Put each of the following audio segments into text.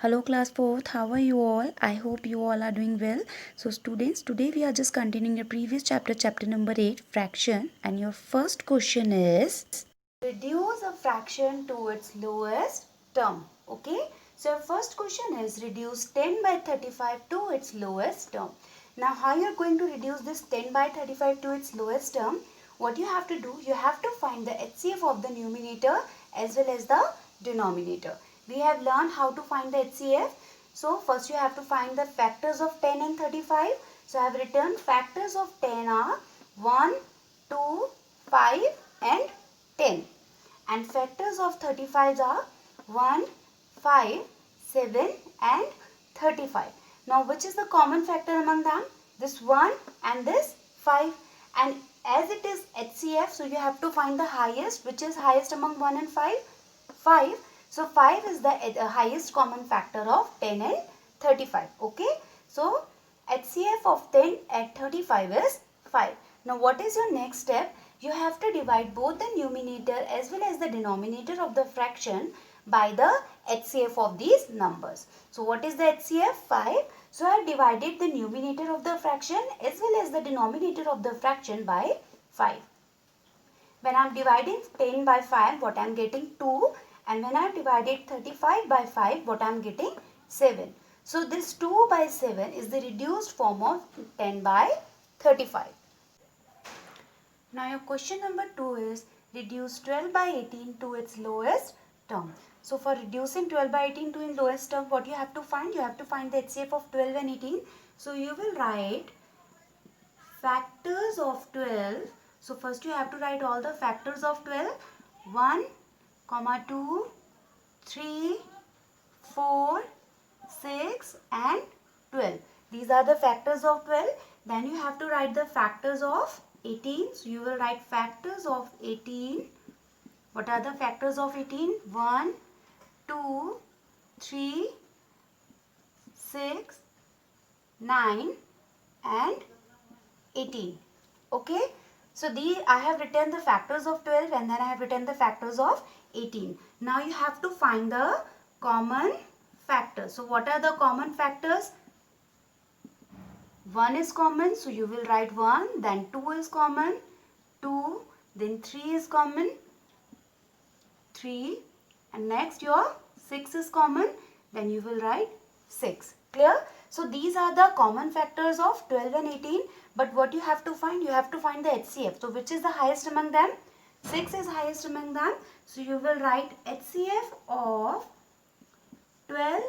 Hello class 4th, how are you all? I hope you all are doing well. So students, today we are just continuing the previous chapter, chapter number 8, fraction. And your first question is, reduce a fraction to its lowest term. Okay, so your first question is, reduce 10 by 35 to its lowest term. Now how you are going to reduce this 10 by 35 to its lowest term? What you have to do, you have to find the HCF of the numerator as well as the denominator. We have learned how to find the HCF. So first you have to find the factors of 10 and 35. So I have written factors of 10 are 1, 2, 5 and 10. And factors of 35 are 1, 5, 7 and 35. Now which is the common factor among them? This 1 and this 5. And as it is HCF, so you have to find the highest. Which is highest among 1 and 5? 5. So 5 is the highest common factor of 10 and 35. Okay. So HCF of 10 at 35 is 5. Now what is your next step? You have to divide both the numerator as well as the denominator of the fraction by the HCF of these numbers. So what is the HCF? 5. So I have divided the numerator of the fraction as well as the denominator of the fraction by 5. When I am dividing 10 by 5, what I am getting? 2. And when I have divided 35 by 5, what I am getting? 7. So this 2 by 7 is the reduced form of 10 by 35. Now your question number 2 is, reduce 12 by 18 to its lowest term. So for reducing 12 by 18 to its lowest term, what you have to find? You have to find the HCF of 12 and 18. So you will write factors of 12. So first you have to write all the factors of 12. 1, 2, 3, 4, 6 and 12. These are the factors of 12. Then you have to write the factors of 18. So you will write factors of 18. What are the factors of 18? 1, 2, 3, 6, 9 and 18. Okay. So I have written the factors of 12 and then I have written the factors of 18. Now you have to find the common factors. So what are the common factors? 1 is common, so you will write 1, then 2 is common, 2, then 3 is common, 3, and next your 6 is common, then you will write 6. Clear? So these are the common factors of 12 and 18, but what you have to find? You have to find the HCF. So which is the highest among them? 6 is highest among them. So you will write HCF of 12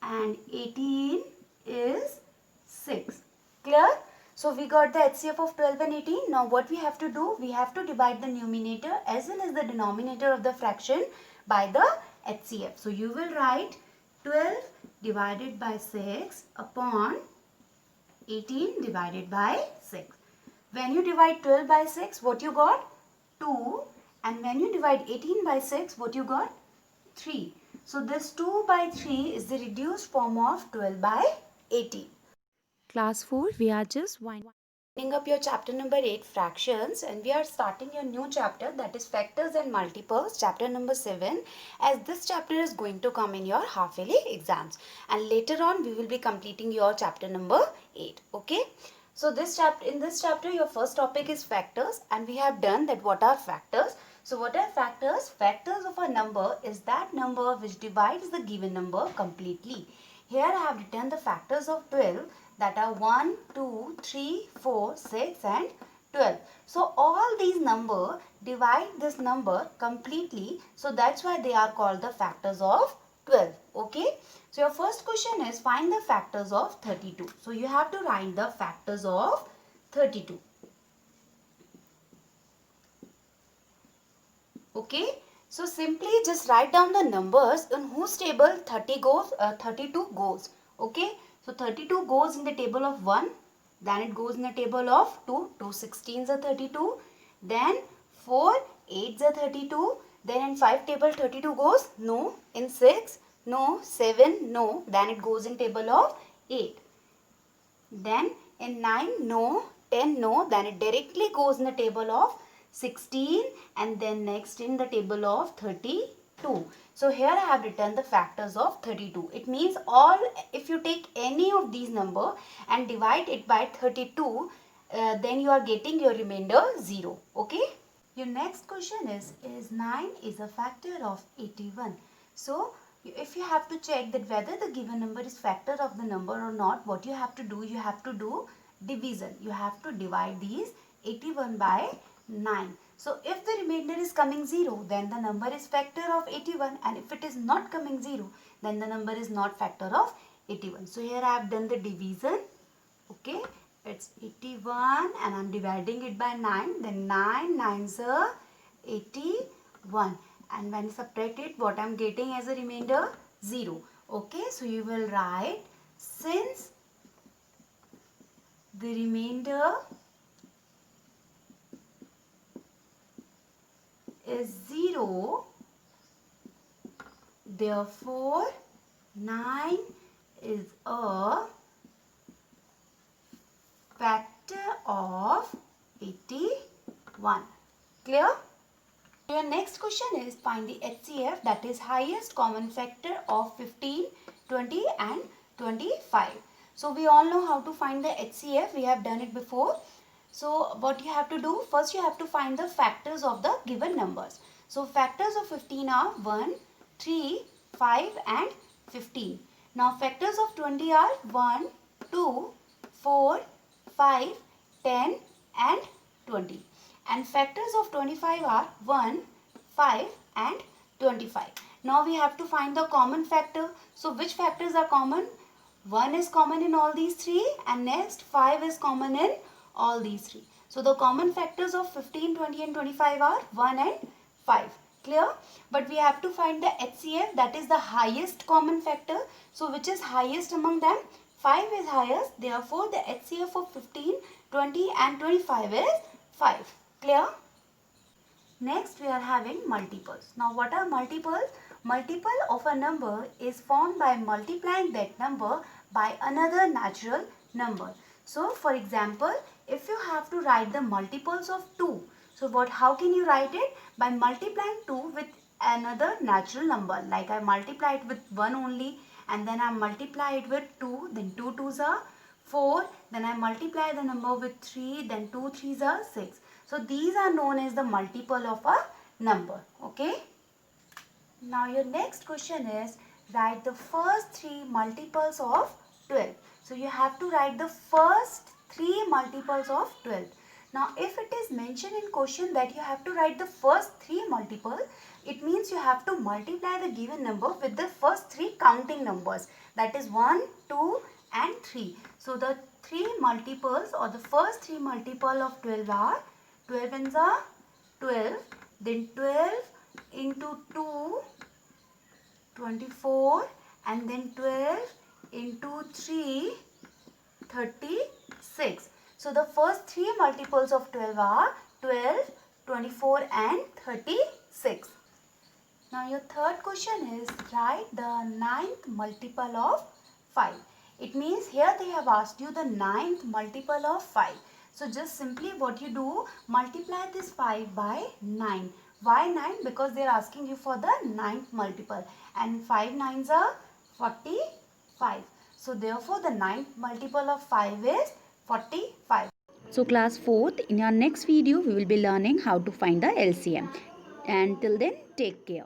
and 18 is 6. Clear? So we got the HCF of 12 and 18. Now what we have to do? We have to divide the numerator as well as the denominator of the fraction by the HCF. So you will write 12 divided by 6 upon 18 divided by 6. When you divide 12 by 6, what you got? 2. And when you divide 18 by 6, what you got? 3. So this 2 by 3 is the reduced form of 12 by 18. Class 4, we are just winding up your chapter number 8, fractions, and we are starting your new chapter, that is factors and multiples, chapter number 7, as this chapter is going to come in your half-yearly exams, and later on we will be completing your chapter number 8. Okay, so in this chapter your first topic is factors, and we have done that what are factors. So what are factors? Factors of a number is that number which divides the given number completely. Here I have written the factors of 12, that are 1, 2, 3, 4, 6 and 12. So all these numbers divide this number completely. So that's why they are called the factors of 12. Okay. So your first question is, find the factors of 32. So you have to write the factors of 32. Okay. So simply just write down the numbers in whose table 32 goes. Okay. So 32 goes in the table of 1. Then it goes in the table of 2. 2 16s are 32. Then 4 8s are 32. Then in 5 table 32 goes? No. In 6? No. 7? No. Then it goes in table of 8. Then in 9? No. 10? No. Then it directly goes in the table of 16 and then next in the table of 32. 2. So here I have written the factors of 32. It means if you take any of these number and divide it by 32, then you are getting your remainder 0. Okay. Your next question is 9 is a factor of 81. So if you have to check that whether the given number is factor of the number or not, what you have to do, you have to do division. You have to divide these 81 by 9. So if the remainder is coming 0, then the number is factor of 81, and if it is not coming 0, then the number is not factor of 81. So here I have done the division. Okay, it's 81 and I'm dividing it by 9. Then 9 9s are 81. And when subtract it, what I'm getting as a remainder? 0. Okay, so you will write, since the remainder is 0, therefore 9 is a factor of 81. Clear? Your next question is find the HCF, that is highest common factor of 15, 20 and 25. So we all know how to find the HCF. We have done it before. So what you have to do, first you have to find the factors of the given numbers. So factors of 15 are 1, 3, 5 and 15. Now factors of 20 are 1, 2, 4, 5, 10 and 20. And factors of 25 are 1, 5 and 25. Now we have to find the common factor. So which factors are common? 1 is common in all these 3 and next 5 is common in all these 3. So the common factors of 15, 20 and 25 are 1 and 5. Clear? But we have to find the HCF, that is the highest common factor. So which is highest among them? 5 is highest. Therefore the HCF of 15, 20 and 25 is 5. Clear? Next we are having multiples. Now what are multiples? Multiple of a number is formed by multiplying that number by another natural number. So for example, if you have to write the multiples of 2, so how can you write it? By multiplying 2 with another natural number. Like I multiply it with 1 only, and then I multiply it with 2, then 2 2s are 4, then I multiply the number with 3, then 2 3s are 6. So these are known as the multiple of a number. Okay. Now your next question is write the first 3 multiples of 12. So you have to write the first 3 multiples of 12. Now if it is mentioned in question that you have to write the first 3 multiple, it means you have to multiply the given number with the first 3 counting numbers, that is 1, 2 and 3. So the 3 multiples or the first 3 multiple of 12 are 12 ones are 12, then 12 into 2, 24 and then 12 into 3, 36. So the first 3 multiples of 12 are 12, 24 and 36. Now your third question is write the ninth multiple of 5. It means here they have asked you the ninth multiple of 5. So just simply what you do, multiply this 5 by 9. Why 9? Because they are asking you for the ninth multiple. And 5 9s are 45. So therefore the ninth multiple of 5 is 45. So class 4th, in our next video we will be learning how to find the LCM. And till then, take care.